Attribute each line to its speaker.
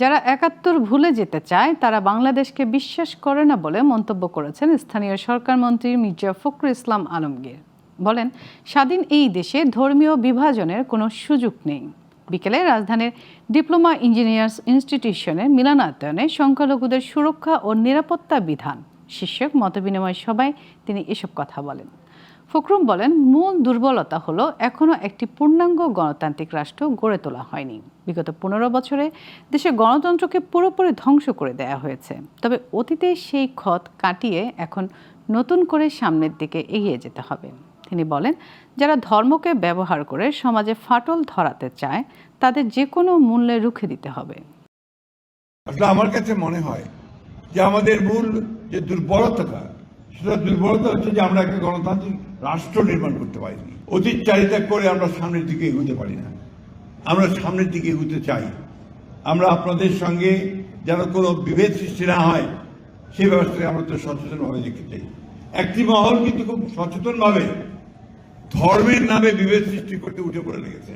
Speaker 1: যারা ৭১ ভুলে যেতে চায় তারা বাংলাদেশকে বিশ্বাস করে না বলে মন্তব্য করেছেন স্থানীয় সরকার মন্ত্রী মির্জা ফখরুল ইসলাম আলমগীর। বলেন, স্বাধীন এই দেশে ধর্মীয় বিভাজনের কোনো সুযোগ নেই। বিকেলে রাজধানীর ডিপ্লোমা ইঞ্জিনিয়ার্স ইনস্টিটিউশনের মিলনায়তনে সংখ্যালঘুদের সুরক্ষা ও নিরাপত্তা বিধান শীর্ষক মতবিনিময় সভায় তিনি এসব কথা বলেন। ফখরুল বলেন, মূল দুর্বলতা হলো এখনও একটি পূর্ণাঙ্গ গণতান্ত্রিক রাষ্ট্র গড়ে তোলা হয়নি। বিগত ১৫ বছরে দেশে গণতন্ত্রকে পুরোপুরি ধ্বংস করে দেয়া হয়েছে। তবে অতীতে সেই ক্ষত কাটিয়ে এখন নতুন করে সামনের দিকে এগিয়ে যেতে হবে। তিনি বলেন, যারা ধর্মকে ব্যবহার করে সমাজে ফাটল ধরাতে চায় তাদের যে কোনো মূল্যে রুখে দিতে হবে।
Speaker 2: আসলে আমার কাছে মনে হয় যে আমাদের মূল যে দুর্বলতা, সেটা দুর্বলতা হচ্ছে যে আমরা একটা গণতান্ত্রিক রাষ্ট্র নির্মাণ করতে পারিনি। অতীত চারিতা করে আমরা সামনের দিকে এগোতে পারি না। আমরা সামনের দিকে এগোতে চাই। আমরা আপনাদের সঙ্গে যেন কোনো বিভেদ সৃষ্টি না হয় সেই ব্যবস্থায় আমরা তো সচেতনভাবে দেখতে চাই। একটি মহল কিন্তু খুব সচেতনভাবে ধর্মের নামে বিভেদ সৃষ্টি করতে উঠে পড়ে লেগেছে।